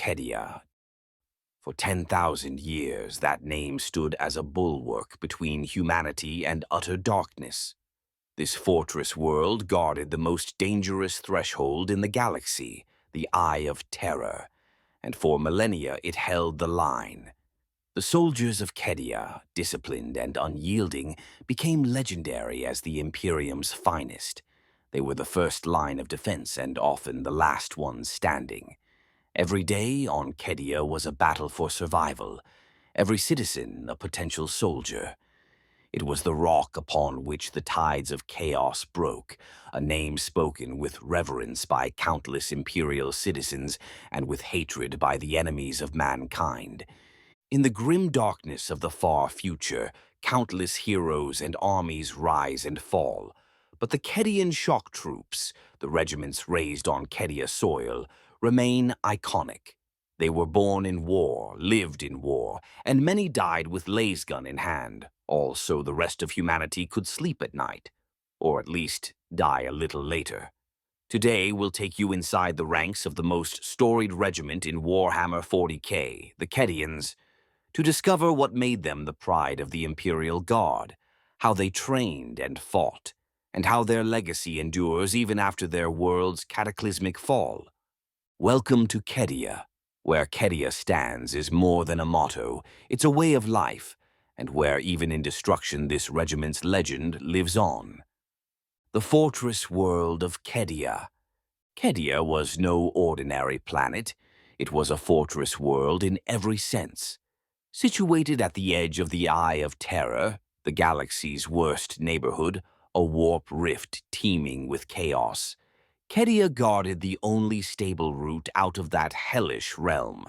Cadia. For 10,000 years, that name stood as a bulwark between humanity and utter darkness. This fortress world guarded the most dangerous threshold in the galaxy, the Eye of Terror, and for millennia it held the line. The soldiers of Cadia, disciplined and unyielding, became legendary as the Imperium's finest. They were the first line of defense and often the last ones standing. Every day on Cadia was a battle for survival, every citizen a potential soldier. It was the rock upon which the tides of chaos broke, a name spoken with reverence by countless Imperial citizens and with hatred by the enemies of mankind. In the grim darkness of the far future, countless heroes and armies rise and fall. But the Cadian Shock Troops, the regiments raised on Cadia soil, remain iconic. They were born in war, lived in war, and many died with lasgun in hand, all so the rest of humanity could sleep at night, or at least die a little later. Today, we'll take you inside the ranks of the most storied regiment in Warhammer 40k, the Cadians, to discover what made them the pride of the Imperial Guard, how they trained and fought, and how their legacy endures even after their world's cataclysmic fall. Welcome to Cadia, where Cadia Stands is more than a motto, it's a way of life, and where even in destruction this regiment's legend lives on. The fortress world of Cadia. Cadia was no ordinary planet. It was a fortress world in every sense. Situated at the edge of the Eye of Terror, the galaxy's worst neighborhood, a warp rift teeming with chaos, Cadia guarded the only stable route out of that hellish realm.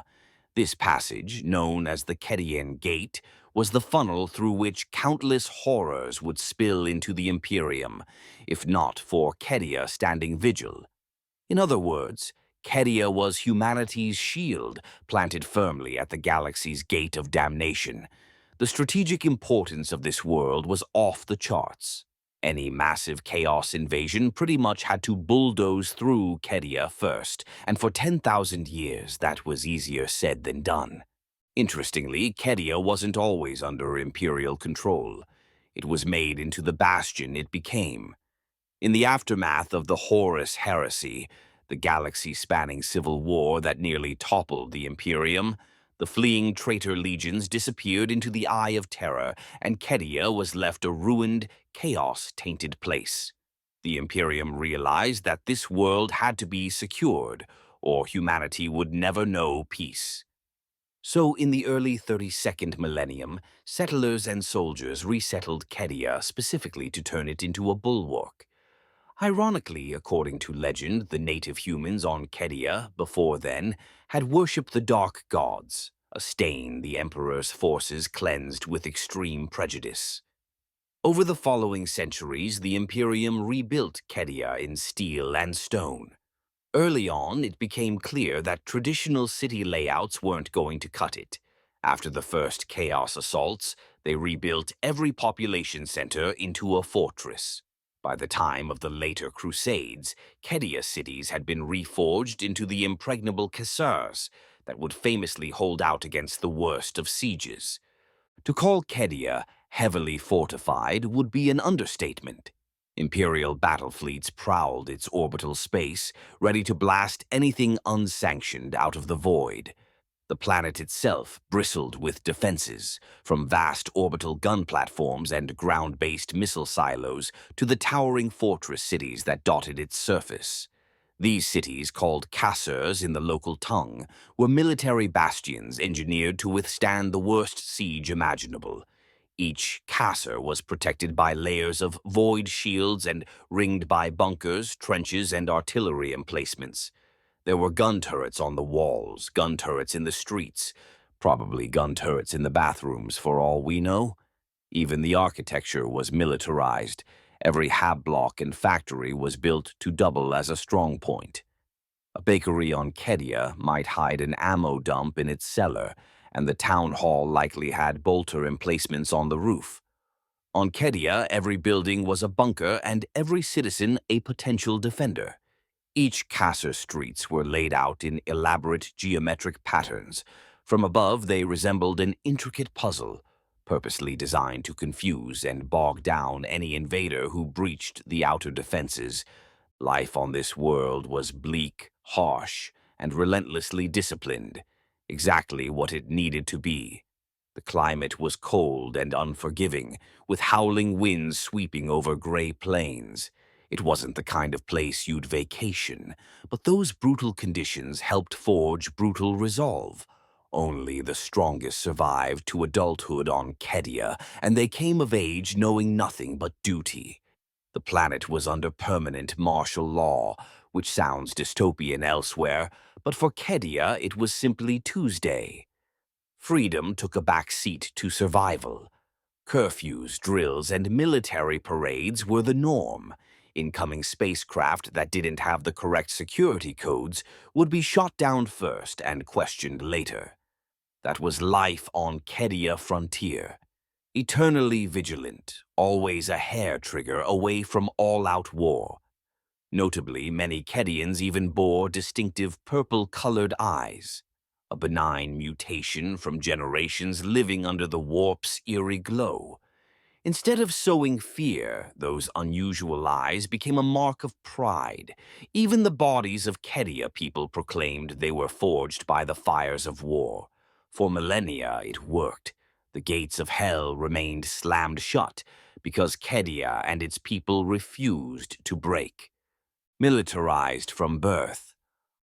This passage, known as the Cadian Gate, was the funnel through which countless horrors would spill into the Imperium, if not for Cadia standing vigil. In other words, Cadia was humanity's shield, planted firmly at the galaxy's gate of damnation. The strategic importance of this world was off the charts. Any massive chaos invasion pretty much had to bulldoze through Cadia first, and for 10,000 years that was easier said than done. Interestingly, Cadia wasn't always under Imperial control. It was made into the bastion it became. In the aftermath of the Horus Heresy, the galaxy-spanning civil war that nearly toppled the Imperium, the fleeing traitor legions disappeared into the Eye of Terror, and Cadia was left a ruined, chaos-tainted place. The Imperium realized that this world had to be secured, or humanity would never know peace. So in the early 32nd millennium, settlers and soldiers resettled Cadia specifically to turn it into a bulwark. Ironically, according to legend, the native humans on Cadia, before then, had worshipped the dark gods, a stain the Emperor's forces cleansed with extreme prejudice. Over the following centuries, the Imperium rebuilt Cadia in steel and stone. Early on, it became clear that traditional city layouts weren't going to cut it. After the first chaos assaults, they rebuilt every population center into a fortress. By the time of the later Crusades, Cadia cities had been reforged into the impregnable casernes that would famously hold out against the worst of sieges. To call Cadia heavily fortified would be an understatement. Imperial battle fleets prowled its orbital space, ready to blast anything unsanctioned out of the void. The planet itself bristled with defenses, from vast orbital gun platforms and ground-based missile silos to the towering fortress cities that dotted its surface. These cities, called casernes in the local tongue, were military bastions engineered to withstand the worst siege imaginable. Each caser was protected by layers of void shields and ringed by bunkers, trenches, and artillery emplacements. There were gun turrets on the walls, gun turrets in the streets, probably gun turrets in the bathrooms for all we know. Even the architecture was militarized. Every hab block and factory was built to double as a strong point. A bakery on Cadia might hide an ammo dump in its cellar, and the town hall likely had bolter emplacements on the roof. On Cadia, every building was a bunker and every citizen a potential defender. Each Kasser streets were laid out in elaborate geometric patterns. From above, they resembled an intricate puzzle, purposely designed to confuse and bog down any invader who breached the outer defenses. Life on this world was bleak, harsh, and relentlessly disciplined, exactly what it needed to be. The climate was cold and unforgiving, with howling winds sweeping over gray plains. It wasn't the kind of place you'd vacation, but those brutal conditions helped forge brutal resolve. Only the strongest survived to adulthood on Cadia, and they came of age knowing nothing but duty. The planet was under permanent martial law, which sounds dystopian elsewhere, but for Cadia it was simply Tuesday. Freedom took a back seat to survival. Curfews, drills, and military parades were the norm. Incoming spacecraft that didn't have the correct security codes would be shot down first and questioned later. That was life on Cadia Frontier. Eternally vigilant, always a hair trigger away from all-out war. Notably, many Cadians even bore distinctive purple-colored eyes, a benign mutation from generations living under the warp's eerie glow. Instead of sowing fear, those unusual eyes became a mark of pride. Even the bodies of Cadia people proclaimed they were forged by the fires of war. For millennia, it worked. The gates of hell remained slammed shut because Cadia and its people refused to break. Militarized from birth.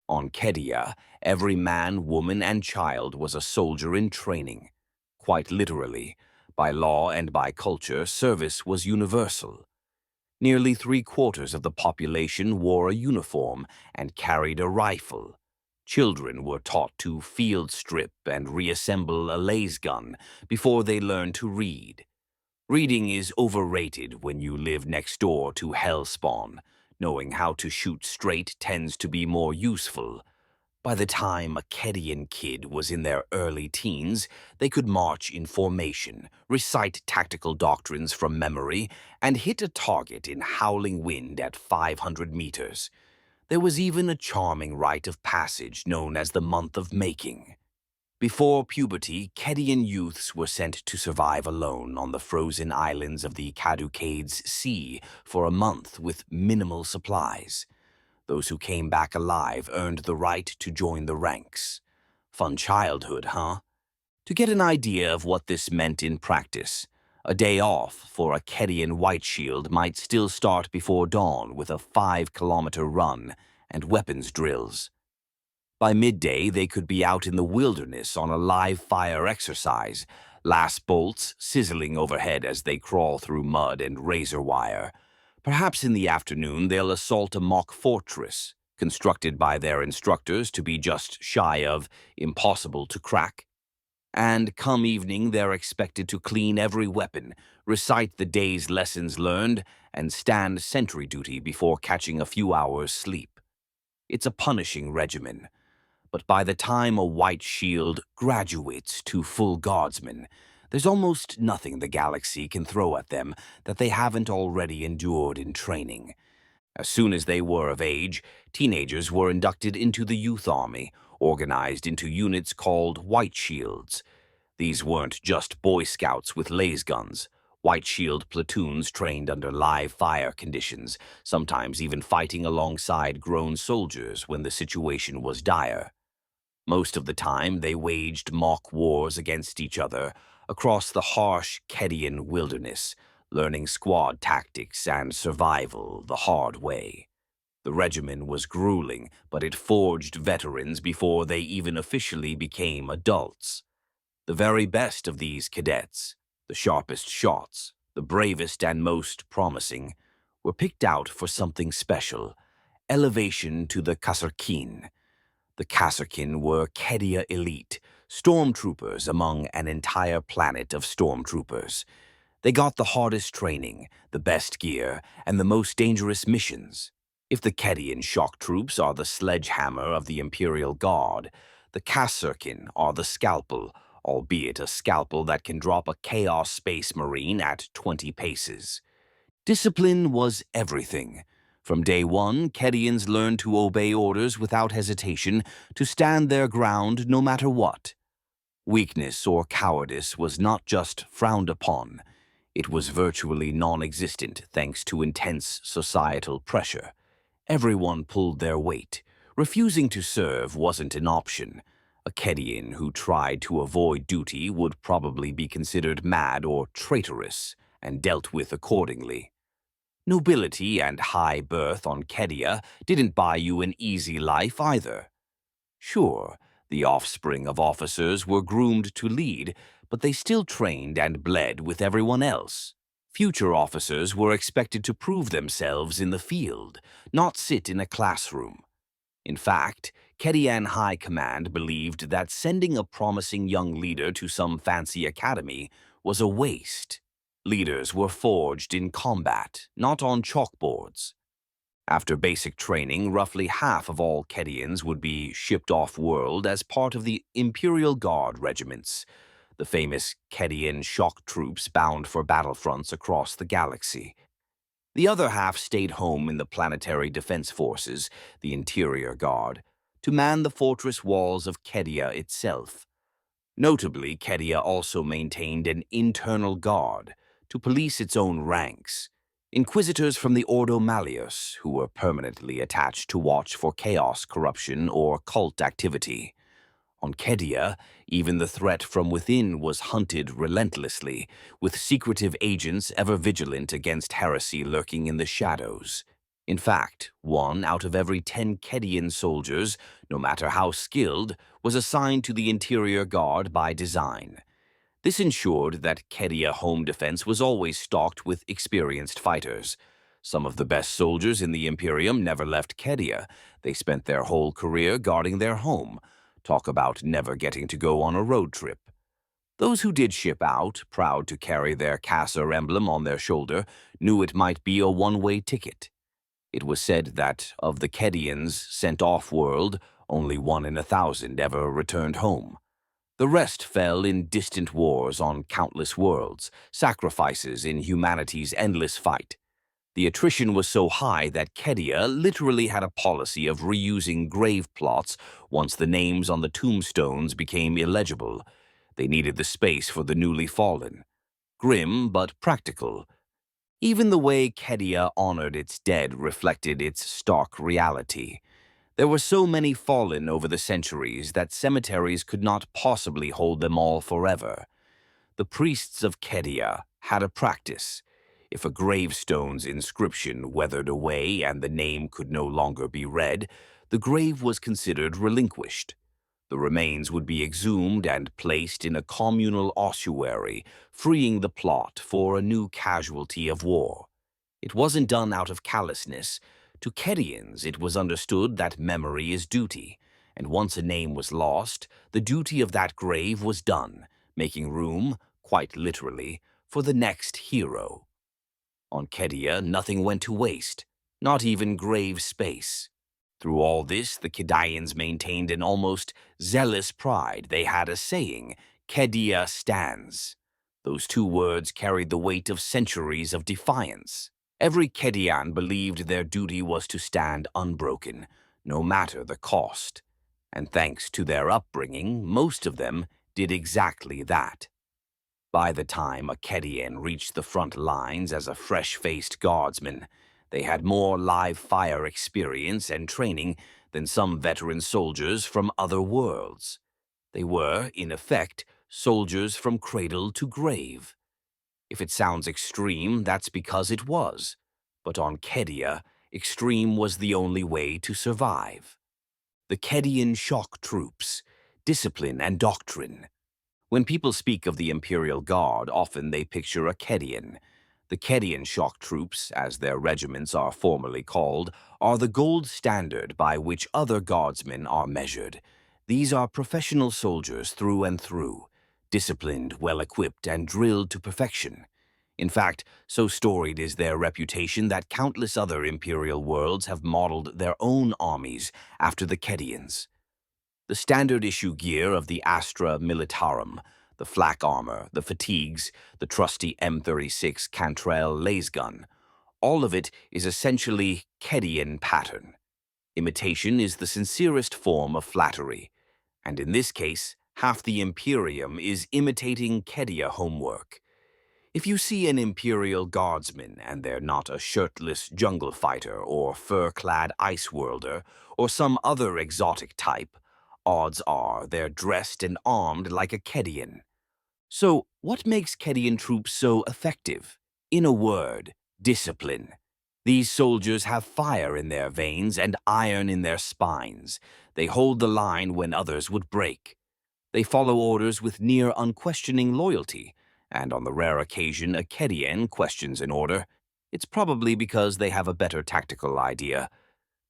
On Cadia, every man, woman, and child was a soldier in training. Quite literally, by law and by culture, service was universal. Nearly three-quarters of the population wore a uniform and carried a rifle. Children were taught to field strip and reassemble a lasgun before they learned to read. Reading is overrated when you live next door to Hellspawn. Knowing how to shoot straight tends to be more useful. By the time a Cadian kid was in their early teens, they could march in formation, recite tactical doctrines from memory, and hit a target in howling wind at 500 meters. There was even a charming rite of passage known as the month of making. Before puberty, Cadian youths were sent to survive alone on the frozen islands of the Caducades Sea for a month with minimal supplies. Those who came back alive earned the right to join the ranks. Fun childhood, huh? To get an idea of what this meant in practice, a day off for a Cadian White Shield might still start before dawn with a 5-kilometer run and weapons drills. By midday, they could be out in the wilderness on a live fire exercise, last bolts sizzling overhead as they crawl through mud and razor wire. Perhaps in the afternoon, they'll assault a mock fortress, constructed by their instructors to be just shy of impossible to crack. And come evening, they're expected to clean every weapon, recite the day's lessons learned, and stand sentry duty before catching a few hours' sleep. It's a punishing regimen. But by the time a White Shield graduates to full guardsmen, there's almost nothing the galaxy can throw at them that they haven't already endured in training. As soon as they were of age, teenagers were inducted into the youth army, organized into units called White Shields. These weren't just Boy Scouts with lasguns. White Shield platoons trained under live fire conditions, sometimes even fighting alongside grown soldiers when the situation was dire. Most of the time, they waged mock wars against each other across the harsh Cadian wilderness, learning squad tactics and survival the hard way. The regimen was grueling, but it forged veterans before they even officially became adults. The very best of these cadets, the sharpest shots, the bravest and most promising, were picked out for something special: elevation to the Kasserkin. The Kasserkin were Cadia elite, stormtroopers among an entire planet of stormtroopers. They got the hardest training, the best gear, and the most dangerous missions. If the Cadian Shock Troops are the sledgehammer of the Imperial Guard, the Kasserkin are the scalpel, albeit a scalpel that can drop a Chaos Space Marine at 20 paces. Discipline was everything. From day one, Cadians learned to obey orders without hesitation, to stand their ground no matter what. Weakness or cowardice was not just frowned upon, it was virtually non-existent thanks to intense societal pressure. Everyone pulled their weight. Refusing to serve wasn't an option. A Cadian who tried to avoid duty would probably be considered mad or traitorous and dealt with accordingly. Nobility and high birth on Cadia didn't buy you an easy life either. Sure, the offspring of officers were groomed to lead, but they still trained and bled with everyone else. Future officers were expected to prove themselves in the field, not sit in a classroom. In fact, Cadian High Command believed that sending a promising young leader to some fancy academy was a waste. Leaders were forged in combat, not on chalkboards. After basic training, roughly half of all Cadians would be shipped off-world as part of the Imperial Guard regiments, the famous Cadian Shock Troops bound for battlefronts across the galaxy. The other half stayed home in the Planetary Defense Forces, the Interior Guard, to man the fortress walls of Cadia itself. Notably, Cadia also maintained an internal guard to police its own ranks. Inquisitors from the Ordo Malleus, who were permanently attached to watch for chaos, corruption, or cult activity. On Cadia, even the threat from within was hunted relentlessly, with secretive agents ever vigilant against heresy lurking in the shadows. In fact, 1 out of every 10 Cadian soldiers, no matter how skilled, was assigned to the Interior Guard by design. This ensured that Cadia home defense was always stocked with experienced fighters. Some of the best soldiers in the Imperium never left Cadia. They spent their whole career guarding their home. Talk about never getting to go on a road trip. Those who did ship out, proud to carry their Caesar emblem on their shoulder, knew it might be a one-way ticket. It was said that of the Cadians sent off-world, only 1 in 1,000 ever returned home. The rest fell in distant wars on countless worlds, sacrifices in humanity's endless fight. The attrition was so high that Cadia literally had a policy of reusing grave plots once the names on the tombstones became illegible. They needed the space for the newly fallen. Grim but practical. Even the way Cadia honored its dead reflected its stark reality. There were so many fallen over the centuries that cemeteries could not possibly hold them all forever. The priests of Cadia had a practice. If a gravestone's inscription weathered away and the name could no longer be read, the grave was considered relinquished. The remains would be exhumed and placed in a communal ossuary, freeing the plot for a new casualty of war. It wasn't done out of callousness. To Cadians, it was understood that memory is duty, and once a name was lost, the duty of that grave was done, making room, quite literally, for the next hero. On Cadia, nothing went to waste, not even grave space. Through all this, the Cadians maintained an almost zealous pride. They had a saying, Cadia Stands. Those 2 words carried the weight of centuries of defiance. Every Cadian believed their duty was to stand unbroken, no matter the cost. And thanks to their upbringing, most of them did exactly that. By the time a Cadian reached the front lines as a fresh-faced guardsman, they had more live-fire experience and training than some veteran soldiers from other worlds. They were, in effect, soldiers from cradle to grave. If it sounds extreme, that's because it was. But on Cadia, extreme was the only way to survive. The Cadian Shock Troops, discipline and doctrine. When people speak of the Imperial Guard, often they picture a Cadian. The Cadian Shock Troops, as their regiments are formally called, are the gold standard by which other guardsmen are measured. These are professional soldiers through and through, disciplined, well-equipped, and drilled to perfection. In fact, so storied is their reputation that countless other Imperial worlds have modeled their own armies after the Cadians. The standard-issue gear of the Astra Militarum, the flak armor, the fatigues, the trusty M36 Cantrell laser gun, All of it is essentially Cadian pattern. Imitation is the sincerest form of flattery, and in this case, half the Imperium is imitating Cadia homework. If you see an Imperial Guardsman and they're not a shirtless jungle fighter or fur-clad ice worlder or some other exotic type, odds are they're dressed and armed like a Cadian. So, what makes Cadian troops so effective? In a word, discipline. These soldiers have fire in their veins and iron in their spines. They hold the line when others would break. They follow orders with near unquestioning loyalty, and on the rare occasion a Cadian questions an order, it's probably because they have a better tactical idea.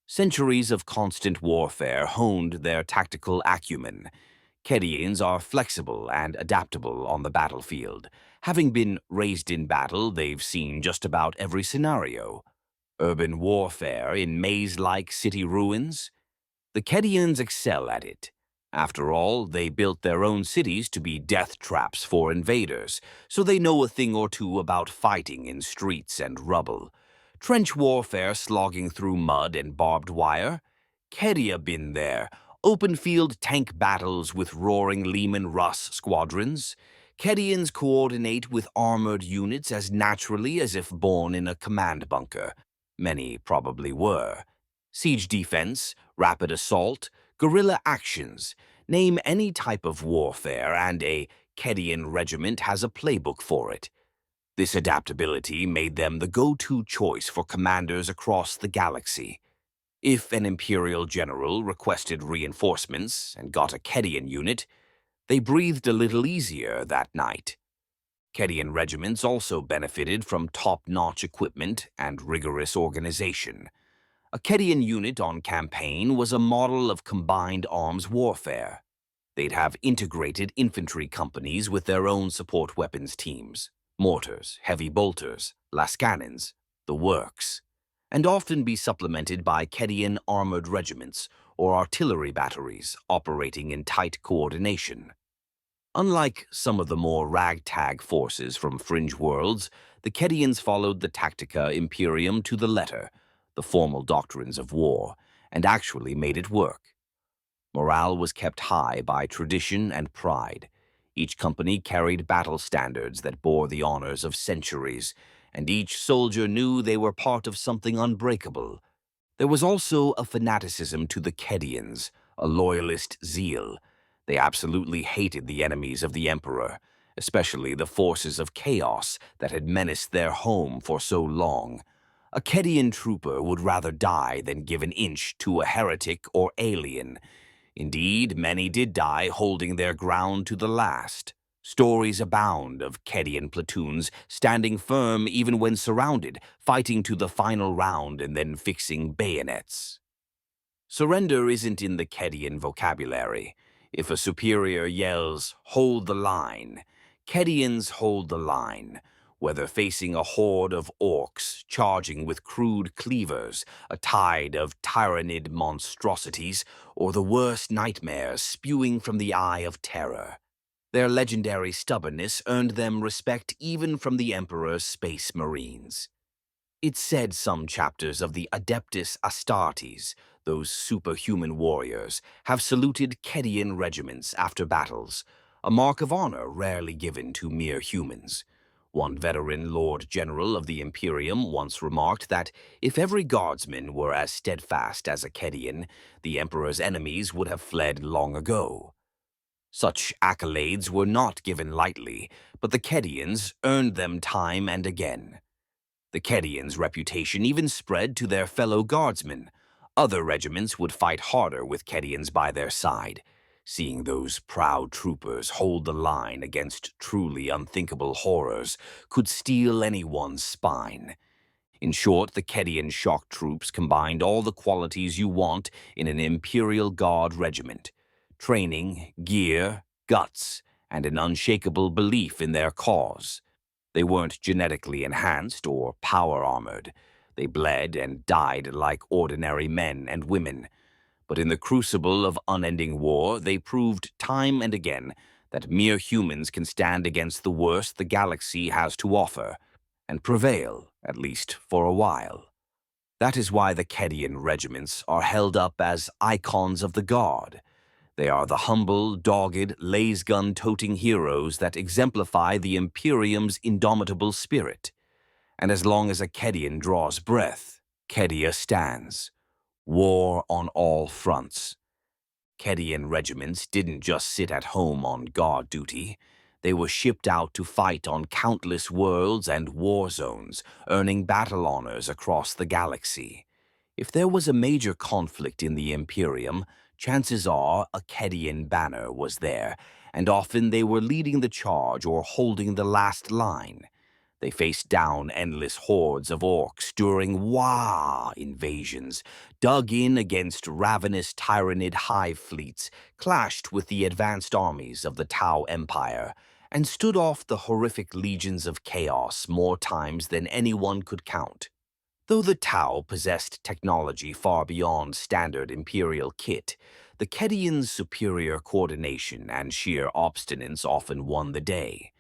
Centuries of constant warfare honed their tactical acumen. Cadians are flexible and adaptable on the battlefield. Having been raised in battle, they've seen just about every scenario. Urban warfare in maze-like city ruins? The Cadians excel at it. After all, they built their own cities to be death traps for invaders, so they know a thing or two about fighting in streets and rubble. Trench warfare slogging through mud and barbed wire? Cadia been there. Open field tank battles with roaring Lehman Russ squadrons? Cadians coordinate with armored units as naturally as if born in a command bunker. Many probably were. Siege defense, rapid assault, guerrilla actions. Name any type of warfare and a Cadian regiment has a playbook for it. This adaptability made them the go-to choice for commanders across the galaxy. If an Imperial general requested reinforcements and got a Cadian unit, they breathed a little easier that night. Cadian regiments also benefited from top-notch equipment and rigorous organization. A Cadian unit on campaign was a model of combined arms warfare. They'd have integrated infantry companies with their own support weapons teams, mortars, heavy bolters, lascannons, the works, and often be supplemented by Cadian armored regiments or artillery batteries operating in tight coordination. Unlike some of the more ragtag forces from fringe worlds, the Cadians followed the Tactica Imperium to the letter, the formal doctrines of war, and actually made it work. Morale was kept high by tradition and pride. Each company carried battle standards that bore the honors of centuries, and each soldier knew they were part of something unbreakable. There was also a fanaticism to the Cadians, a loyalist zeal. They absolutely hated the enemies of the Emperor, especially the forces of chaos that had menaced their home for so long. A Cadian trooper would rather die than give an inch to a heretic or alien. Indeed, many did die holding their ground to the last. Stories abound of Cadian platoons standing firm even when surrounded, fighting to the final round and then fixing bayonets. Surrender isn't in the Cadian vocabulary. If a superior yells, "Hold the line," Cadians hold the line. Whether facing a horde of orcs charging with crude cleavers, a tide of tyrannid monstrosities, or the worst nightmares spewing from the eye of terror. Their legendary stubbornness earned them respect even from the Emperor's space marines. It's said some chapters of the Adeptus Astartes, those superhuman warriors, have saluted Cadian regiments after battles, a mark of honor rarely given to mere humans. One veteran Lord General of the Imperium once remarked that if every guardsman were as steadfast as a Cadian, the Emperor's enemies would have fled long ago. Such accolades were not given lightly, but the Cadians earned them time and again. The Cadians' reputation even spread to their fellow guardsmen. Other regiments would fight harder with Cadians by their side. Seeing those proud troopers hold the line against truly unthinkable horrors could steel anyone's spine. In short, the Cadian Shock Troops combined all the qualities you want in an Imperial Guard regiment: training, gear, guts, and an unshakable belief in their cause. They weren't genetically enhanced or power-armored. They bled and died like ordinary men and women. But in the crucible of unending war, they proved time and again that mere humans can stand against the worst the galaxy has to offer. and prevail, at least for a while. That is why the Cadian regiments are held up as icons of the god. They are the humble, dogged, laser-gun-toting heroes that exemplify the Imperium's indomitable spirit. And as long as a Cadian draws breath, Cadia stands. War on all fronts. Cadian regiments didn't just sit at home on guard duty. They were shipped out to fight on countless worlds and war zones, earning battle honors across the galaxy. If there was a major conflict in the Imperium, chances are a Cadian banner was there, and often they were leading the charge or holding the last line. They faced down endless hordes of orcs during invasions, dug in against ravenous tyrannid hive fleets, clashed with the advanced armies of the Tau Empire, and stood off the horrific legions of chaos more times than anyone could count. Though the Tau possessed technology far beyond standard Imperial kit, the Cadians' superior coordination and sheer obstinance often won the day.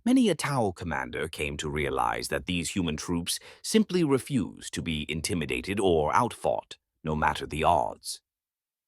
Many a Tau commander came to realize that these human troops simply refused to be intimidated or outfought, no matter the odds.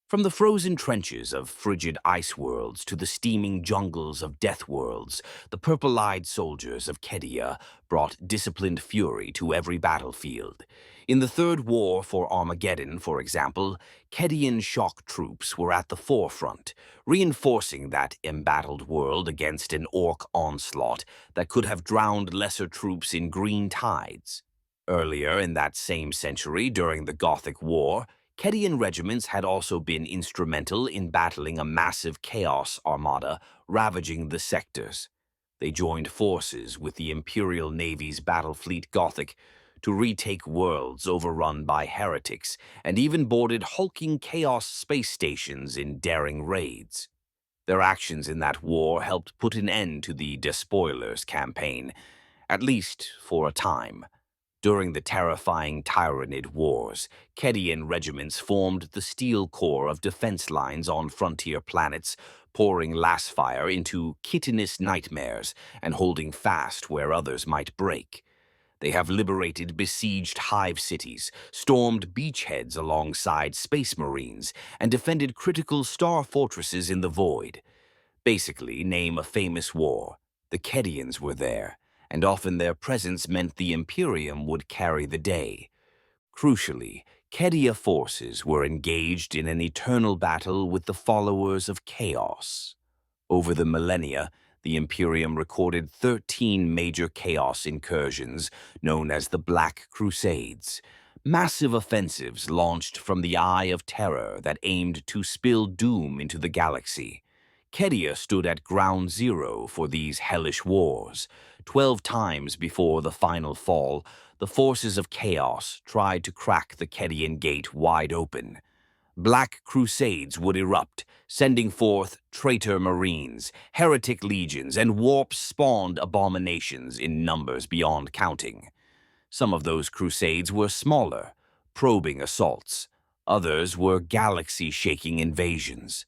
From the frozen trenches of frigid ice worlds to the steaming jungles of death worlds, the purple-eyed soldiers of Cadia brought disciplined fury to every battlefield. In the Third War for Armageddon, for example, Cadian Shock Troops were at the forefront, reinforcing that embattled world against an orc onslaught that could have drowned lesser troops in green tides. Earlier in that same century, during the Gothic War, Cadian regiments had also been instrumental in battling a massive chaos armada ravaging the sectors. They joined forces with the Imperial Navy's battle fleet Gothic to retake worlds overrun by heretics, and even boarded hulking chaos space stations in daring raids. Their actions in that war helped put an end to the Despoilers campaign, at least for a time. During the terrifying Tyrannid Wars, Cadian regiments formed the steel core of defense lines on frontier planets, pouring fire into chitinous nightmares and holding fast where others might break. They have liberated besieged hive cities, stormed beachheads alongside space marines, and defended critical star fortresses in the void. Basically, name a famous war. The Cadians were there, and often their presence meant the Imperium would carry the day. Crucially, Cadia forces were engaged in an eternal battle with the followers of Chaos. Over the millennia, the Imperium recorded 13 major Chaos incursions, known as the Black Crusades. Massive offensives launched from the Eye of Terror that aimed to spill doom into the galaxy. Cadia stood at ground zero for these hellish wars. 12 times before the final fall, the forces of Chaos tried to crack the Cadian gate wide open. Black crusades would erupt, sending forth traitor marines, heretic legions, and warp-spawned abominations in numbers beyond counting. Some of those crusades were smaller, probing assaults. Others were galaxy-shaking invasions.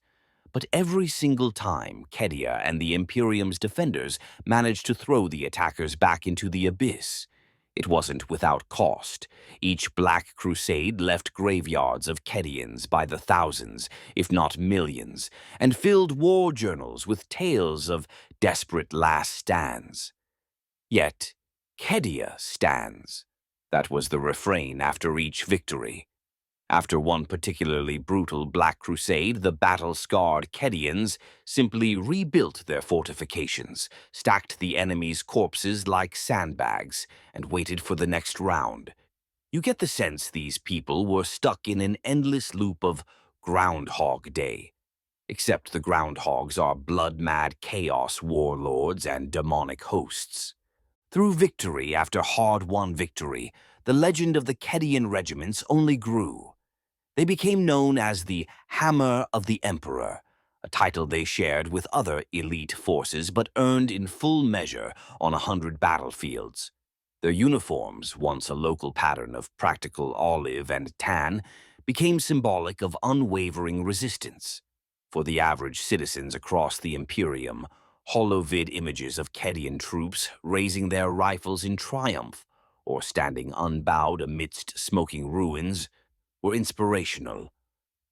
But every single time, Cadia and the Imperium's defenders managed to throw the attackers back into the abyss. It wasn't without cost. Each Black Crusade left graveyards of Cadians by the thousands, if not millions, and filled war journals with tales of desperate last stands. Yet, Cadia stands. That was the refrain after each victory. After one particularly brutal Black Crusade, the battle-scarred Cadians simply rebuilt their fortifications, stacked the enemy's corpses like sandbags, and waited for the next round. You get the sense these people were stuck in an endless loop of Groundhog Day. Except the Groundhogs are blood-mad chaos warlords and demonic hosts. Through victory after hard-won victory, the legend of the Cadian regiments only grew. They became known as the Hammer of the Emperor, a title they shared with other elite forces but earned in full measure on 100 battlefields. Their uniforms, once a local pattern of practical olive and tan, became symbolic of unwavering resistance. For the average citizens across the Imperium, Holovid images of Cadian troops raising their rifles in triumph or standing unbowed amidst smoking ruins were inspirational,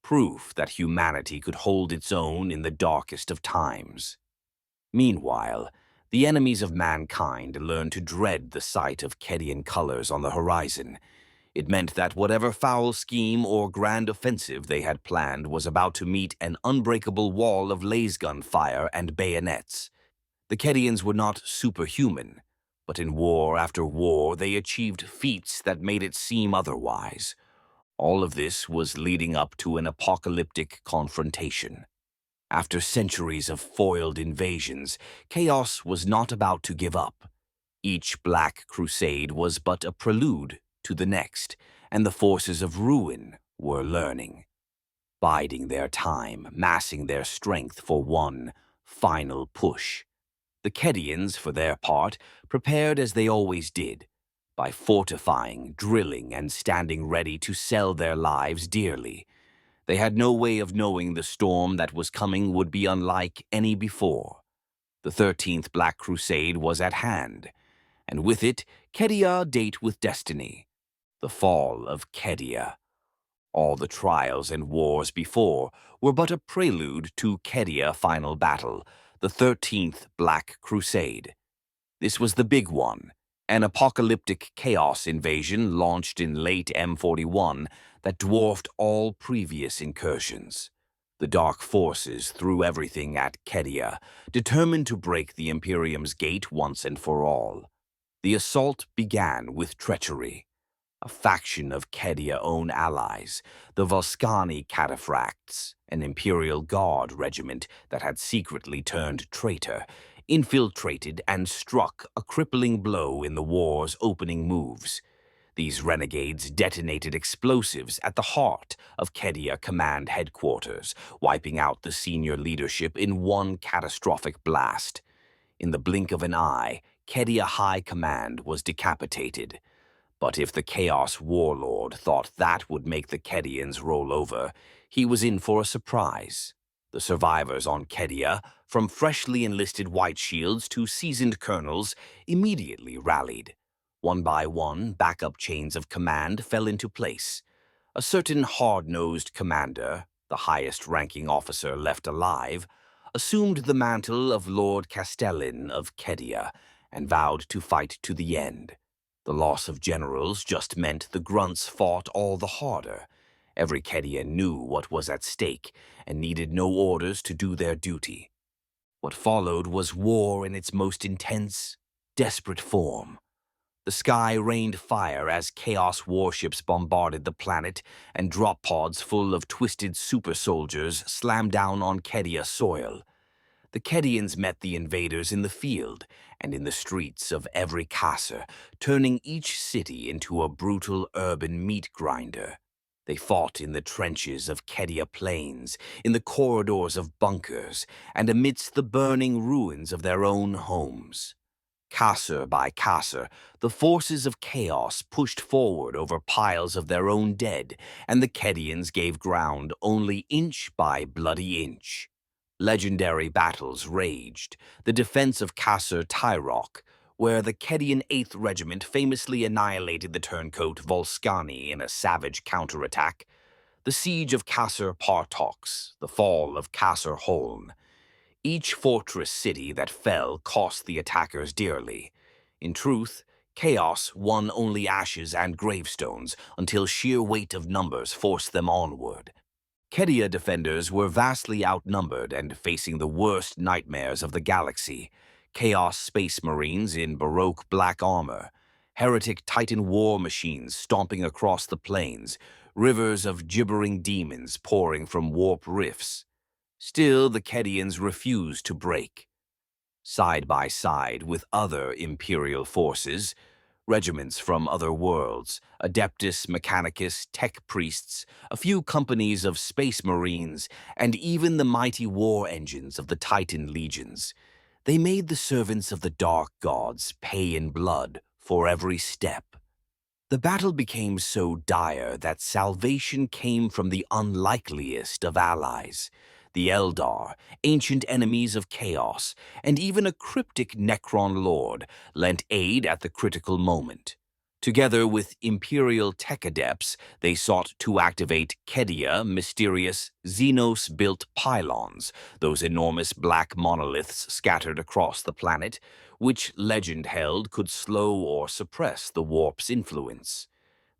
proof that humanity could hold its own in the darkest of times. Meanwhile, the enemies of mankind learned to dread the sight of Cadian colors on the horizon. It meant that whatever foul scheme or grand offensive they had planned was about to meet an unbreakable wall of lasgun fire and bayonets. The Cadians were not superhuman, but in war after war they achieved feats that made it seem otherwise. All of this was leading up to an apocalyptic confrontation. After centuries of foiled invasions, chaos was not about to give up. Each Black Crusade was but a prelude to the next, and the forces of ruin were learning, biding their time, massing their strength for one final push. The Cadians, for their part, prepared as they always did, by fortifying, drilling, and standing ready to sell their lives dearly. They had no way of knowing the storm that was coming would be unlike any before. The 13th Black Crusade was at hand, and with it, Cadia date with destiny, the fall of Cadia. All the trials and wars before were but a prelude to Cadia final battle, the 13th Black Crusade. This was the big one, an apocalyptic chaos invasion launched in late M41 that dwarfed all previous incursions. The Dark Forces threw everything at Cadia, determined to break the Imperium's gate once and for all. The assault began with treachery. A faction of Cadia-own allies, the Volscani Cataphracts, an Imperial Guard regiment that had secretly turned traitor, infiltrated and struck a crippling blow in the war's opening moves. These renegades detonated explosives at the heart of Cadia Command Headquarters, wiping out the senior leadership in one catastrophic blast. In the blink of an eye, Cadia High Command was decapitated. But if the Chaos Warlord thought that would make the Cadians roll over, he was in for a surprise. The survivors on Cadia, from freshly enlisted White Shields to seasoned colonels, immediately rallied. One by one, backup chains of command fell into place. A certain hard-nosed commander, the highest-ranking officer left alive, assumed the mantle of Lord Castellan of Cadia and vowed to fight to the end. The loss of generals just meant the grunts fought all the harder. Every Cadian knew what was at stake and needed no orders to do their duty. What followed was war in its most intense, desperate form. The sky rained fire as Chaos warships bombarded the planet, and drop pods full of twisted super soldiers slammed down on Cadia soil. The Cadians met the invaders in the field and in the streets of every casa, turning each city into a brutal urban meat grinder. They fought in the trenches of Cadia plains, in the corridors of bunkers, and amidst the burning ruins of their own homes. Casa by casa, the forces of chaos pushed forward over piles of their own dead, and the Cadians gave ground only inch by bloody inch. Legendary battles raged, the defense of Kasr Tyrok, where the Cadian 8th Regiment famously annihilated the turncoat Volscani in a savage counterattack, the siege of Kasr Partox, the fall of Kasr Holm. Each fortress city that fell cost the attackers dearly. In truth, chaos won only ashes and gravestones until sheer weight of numbers forced them onward. Cadia defenders were vastly outnumbered and facing the worst nightmares of the galaxy. Chaos Space Marines in Baroque black armor, heretic Titan war machines stomping across the plains, rivers of gibbering demons pouring from warp rifts. Still, the Cadians refused to break. Side by side with other Imperial forces, regiments from other worlds, Adeptus Mechanicus tech priests, a few companies of space marines, and even the mighty war engines of the Titan legions. They made the servants of the Dark Gods pay in blood for every step. The battle became so dire that salvation came from the unlikeliest of allies. the Eldar, ancient enemies of chaos, and even a cryptic Necron lord lent aid at the critical moment. Together with Imperial tech adepts, they sought to activate Cadia mysterious Xenos-built pylons, those enormous black monoliths scattered across the planet, which legend held could slow or suppress the warp's influence.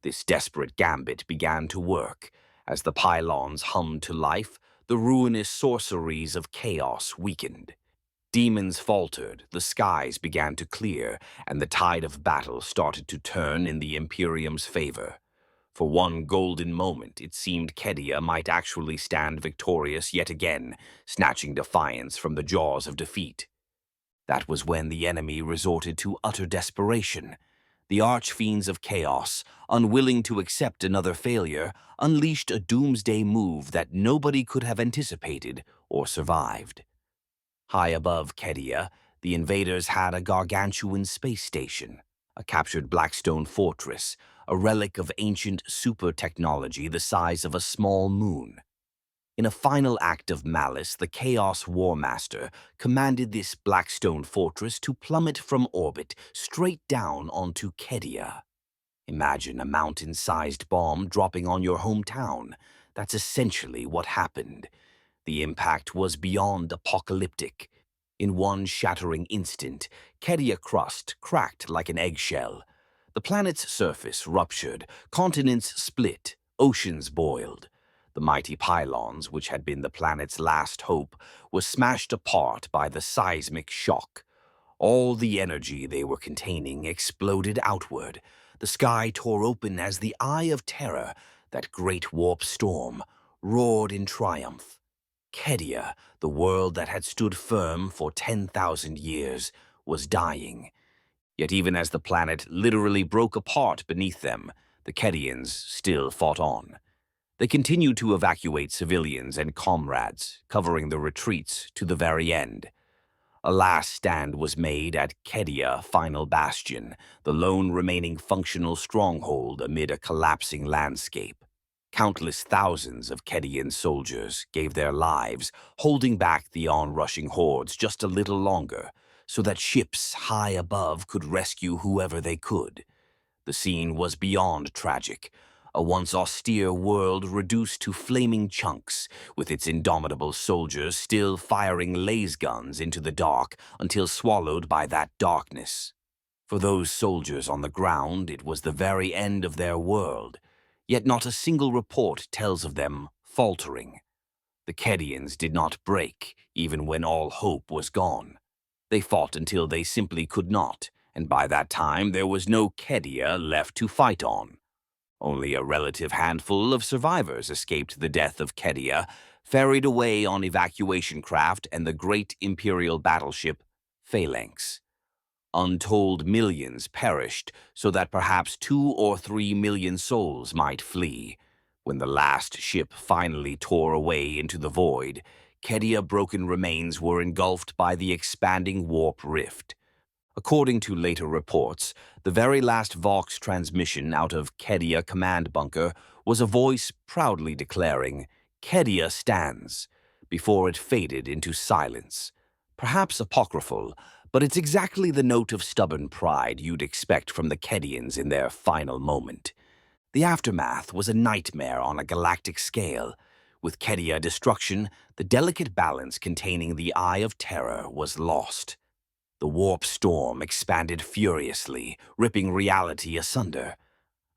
This desperate gambit began to work. As the pylons hummed to life, the ruinous sorceries of chaos weakened. Demons faltered, the skies began to clear, and the tide of battle started to turn in the Imperium's favor. For one golden moment, it seemed Cadia might actually stand victorious yet again, snatching defiance from the jaws of defeat. That was when the enemy resorted to utter desperation. The archfiends of chaos, unwilling to accept another failure, unleashed a doomsday move that nobody could have anticipated or survived. High above Cadia, the invaders had a gargantuan space station, a captured blackstone fortress, a relic of ancient super technology the size of a small moon. In a final act of malice, the Chaos War Master commanded this blackstone fortress to plummet from orbit straight down onto Cadia. Imagine a mountain-sized bomb dropping on your hometown. That's essentially what happened. The impact was beyond apocalyptic. In one shattering instant, Cadia crust cracked like an eggshell. The planet's surface ruptured, continents split, oceans boiled. The mighty pylons, which had been the planet's last hope, were smashed apart by the seismic shock. All the energy they were containing exploded outward. The sky tore open as the Eye of Terror, that great warp storm, roared in triumph. Cadia, the world that had stood firm for 10,000 years, was dying. Yet even as the planet literally broke apart beneath them, the Cadians still fought on. They continued to evacuate civilians and comrades, covering the retreats to the very end. A last stand was made at Cadia Final Bastion, the lone remaining functional stronghold amid a collapsing landscape. Countless thousands of Cadian soldiers gave their lives, holding back the onrushing hordes just a little longer, so that ships high above could rescue whoever they could. The scene was beyond tragic. A once austere world reduced to flaming chunks, with its indomitable soldiers still firing laser guns into the dark until swallowed by that darkness. For those soldiers on the ground, it was the very end of their world, yet not a single report tells of them faltering. The Cadians did not break, even when all hope was gone. They fought until they simply could not, and by that time there was no Cadia left to fight on. Only a relative handful of survivors escaped the death of Cadia, ferried away on evacuation craft and the great Imperial battleship Phalanx. Untold millions perished so that perhaps 2 or 3 million souls might flee. When the last ship finally tore away into the void, Cadia broken remains were engulfed by the expanding warp rift. According to later reports, the very last Vox transmission out of Cadia command bunker was a voice proudly declaring, "Cadia Stands," before it faded into silence. Perhaps apocryphal, but it's exactly the note of stubborn pride you'd expect from the Cadians in their final moment. The aftermath was a nightmare on a galactic scale. With Cadia destruction, the delicate balance containing the Eye of Terror was lost. The warp storm expanded furiously, ripping reality asunder.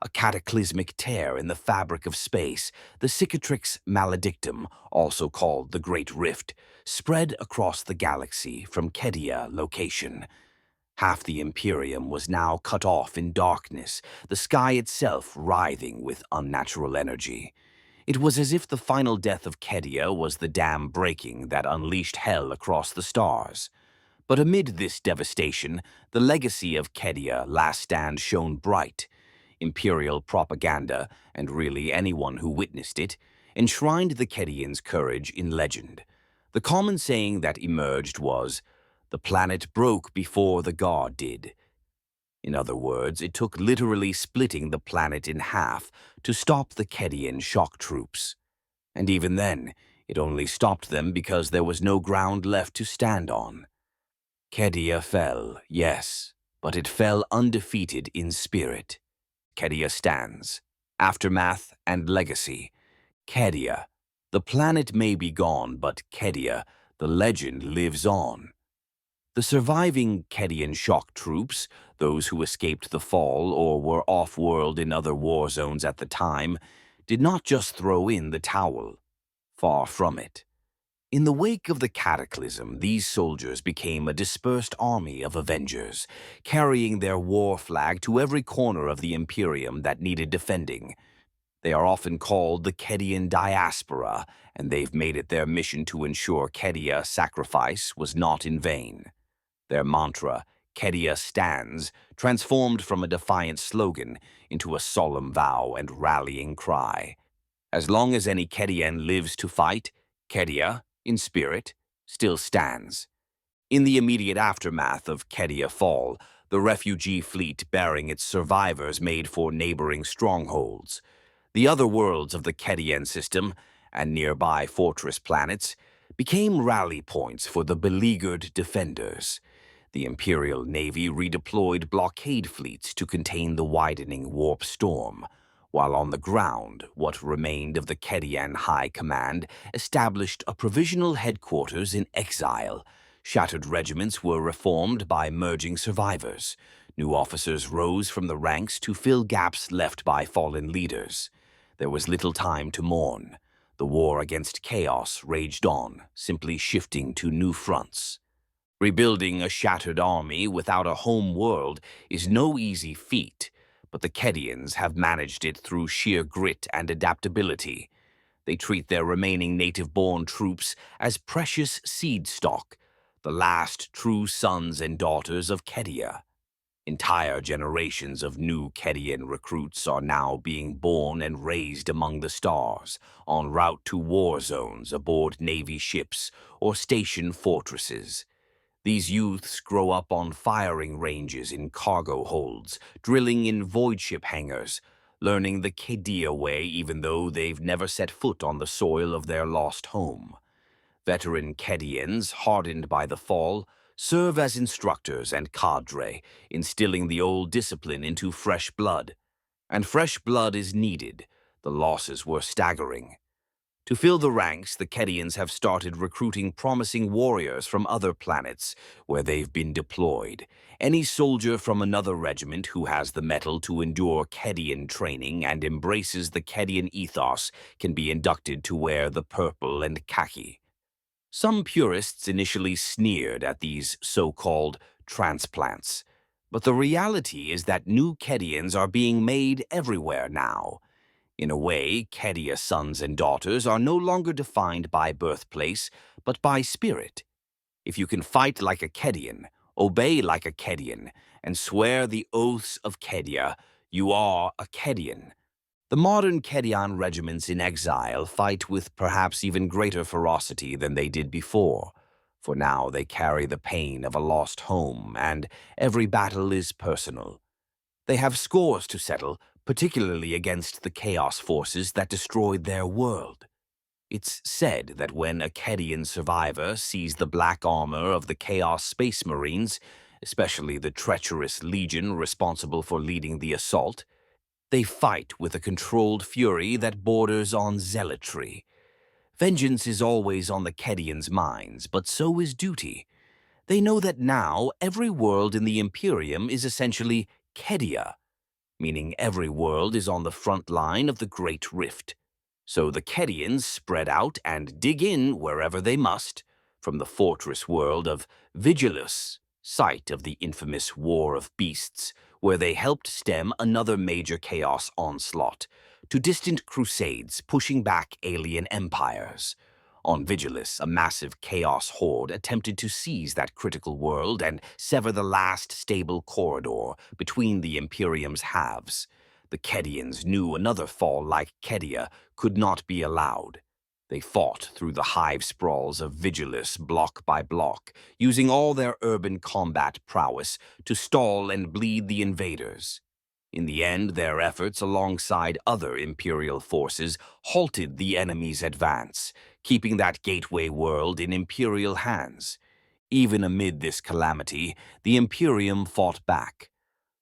A cataclysmic tear in the fabric of space, the Cicatrix Maledictum, also called the Great Rift, spread across the galaxy from Cadia location. Half the Imperium was now cut off in darkness, the sky itself writhing with unnatural energy. It was as if the final death of Cadia was the dam breaking that unleashed hell across the stars. But amid this devastation, the legacy of Cadia Last Stand shone bright. Imperial propaganda, and really anyone who witnessed it, enshrined the Cadians' courage in legend. The common saying that emerged was, "The planet broke before the god did." In other words, it took literally splitting the planet in half to stop the Cadian Shock Troops. And even then, It only stopped them because there was no ground left to stand on. Cadia fell, yes, but it fell undefeated in spirit. Cadia Stands, Aftermath and Legacy. Cadia. The planet may be gone, but Cadia, the legend, lives on. The surviving Cadian Shock Troops, those who escaped the fall or were off-world in other war zones at the time, did not just throw in the towel. Far from it. In the wake of the cataclysm, these soldiers became a dispersed army of Avengers, carrying their war flag to every corner of the Imperium that needed defending. They are often called the Cadian Diaspora, and they've made it their mission to ensure Cadia's sacrifice was not in vain. Their mantra, Cadia Stands, transformed from a defiant slogan into a solemn vow and rallying cry. As long as any Cadian lives to fight, Cadia, in spirit, still stands. In the immediate aftermath of Cadia fall, the refugee fleet bearing its survivors made for neighboring strongholds. The other worlds of the Cadian system, and nearby fortress planets, became rally points for the beleaguered defenders. The Imperial Navy redeployed blockade fleets to contain the widening warp storm, while on the ground, what remained of the Cadian High Command established a provisional headquarters in exile. Shattered regiments were reformed by merging survivors. New officers rose from the ranks to fill gaps left by fallen leaders. There was little time to mourn. The war against chaos raged on, simply shifting to new fronts. Rebuilding a shattered army without a home world is no easy feat, but the Cadians have managed it through sheer grit and adaptability. They treat their remaining native-born troops as precious seed stock, the last true sons and daughters of Cadia. Entire generations of new Cadian recruits are now being born and raised among the stars, en route to war zones aboard Navy ships or station fortresses. These youths grow up on firing ranges in cargo holds, drilling in void ship hangars, learning the Cadia way even though they've never set foot on the soil of their lost home. Veteran Cadians, hardened by the fall, serve as instructors and cadre, instilling the old discipline into fresh blood. And fresh blood is needed. The losses were staggering. To fill the ranks, the Cadians have started recruiting promising warriors from other planets where they've been deployed. Any soldier from another regiment who has the mettle to endure Cadian training and embraces the Cadian ethos can be inducted to wear the purple and khaki. Some purists initially sneered at these so-called transplants, but the reality is that new Cadians are being made everywhere now. In a way, Cadia sons and daughters are no longer defined by birthplace, but by spirit. If you can fight like a Cadian, obey like a Cadian, and swear the oaths of Cadia, you are a Cadian. The modern Cadian regiments in exile fight with perhaps even greater ferocity than they did before, for now they carry the pain of a lost home, and every battle is personal. They have scores to settle, particularly against the chaos forces that destroyed their world. It's said that when a Cadian survivor sees the black armor of the Chaos Space Marines, especially the treacherous Legion responsible for leading the assault, they fight with a controlled fury that borders on zealotry. Vengeance is always on the Cadians' minds, but so is duty. They know that now every world in the Imperium is essentially Cadia, meaning every world is on the front line of the Great Rift. So the Cadians spread out and dig in wherever they must, from the fortress world of Vigilus, site of the infamous War of Beasts, where they helped stem another major chaos onslaught, to distant crusades pushing back alien empires. On Vigilus, a massive chaos horde attempted to seize that critical world and sever the last stable corridor between the Imperium's halves. The Cadians knew another fall like Cadia could not be allowed. They fought through the hive sprawls of Vigilus block by block, using all their urban combat prowess to stall and bleed the invaders. In the end, their efforts alongside other Imperial forces halted the enemy's advance, keeping that gateway world in Imperial hands. Even amid this calamity, the Imperium fought back.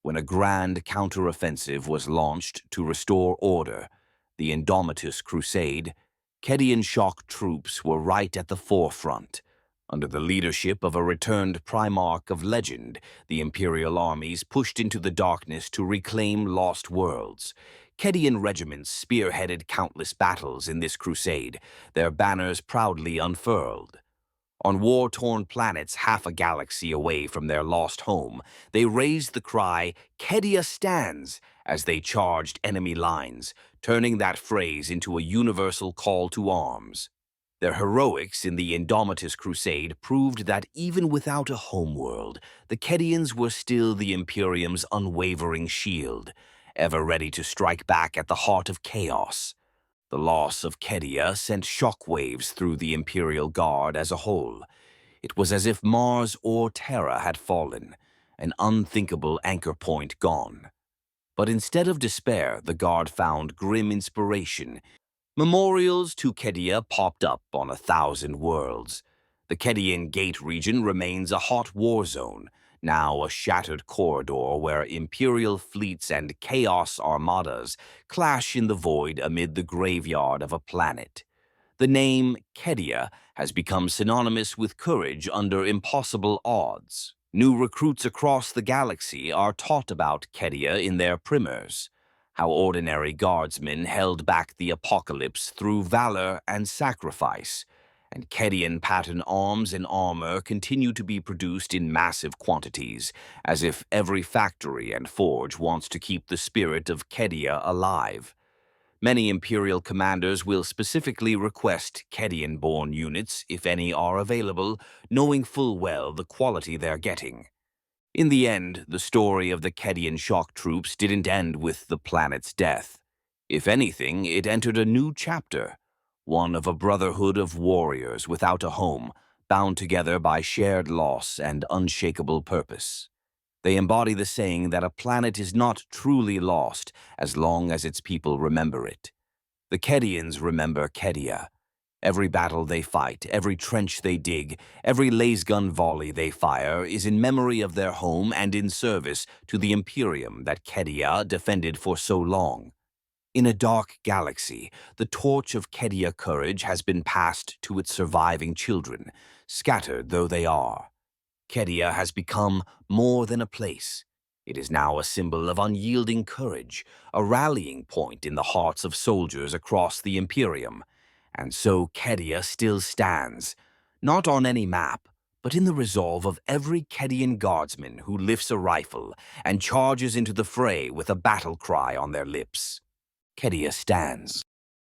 When a grand counteroffensive was launched to restore order, the Indomitus Crusade, Cadian Shock Troops were right at the forefront. Under the leadership of a returned Primarch of legend, the Imperial armies pushed into the darkness to reclaim lost worlds. Cadian regiments spearheaded countless battles in this crusade, their banners proudly unfurled. On war-torn planets half a galaxy away from their lost home, they raised the cry, "Cadia Stands," as they charged enemy lines, turning that phrase into a universal call to arms. Their heroics in the Indomitus Crusade proved that even without a homeworld, the Cadians were still the Imperium's unwavering shield, ever ready to strike back at the heart of chaos. The loss of Cadia sent shockwaves through the Imperial Guard as a whole. It was as if Mars or Terra had fallen, an unthinkable anchor point gone. But instead of despair, the Guard found grim inspiration. Memorials to Cadia popped up on 1,000 worlds. The Cadian Gate region remains a hot war zone, now a shattered corridor where Imperial fleets and Chaos armadas clash in the void amid the graveyard of a planet. The name Cadia has become synonymous with courage under impossible odds. New recruits across the galaxy are taught about Cadia in their primers, how ordinary guardsmen held back the apocalypse through valor and sacrifice, and Cadian pattern arms and armor continue to be produced in massive quantities, as if every factory and forge wants to keep the spirit of Cadia alive. Many Imperial commanders will specifically request Cadian-born units, if any are available, knowing full well the quality they're getting. In the end, the story of the Cadian Shock Troops didn't end with the planet's death. If anything, it entered a new chapter, one of a brotherhood of warriors without a home, bound together by shared loss and unshakable purpose. They embody the saying that a planet is not truly lost as long as its people remember it. The Cadians remember Cadia. Every battle they fight, every trench they dig, every lasgun volley they fire is in memory of their home and in service to the Imperium that Cadia defended for so long. In a dark galaxy, the torch of Cadia courage has been passed to its surviving children, scattered though they are. Cadia has become more than a place. It is now a symbol of unyielding courage, a rallying point in the hearts of soldiers across the Imperium. And so Cadia still stands, not on any map, but in the resolve of every Cadian guardsman who lifts a rifle and charges into the fray with a battle cry on their lips. Cadia stands.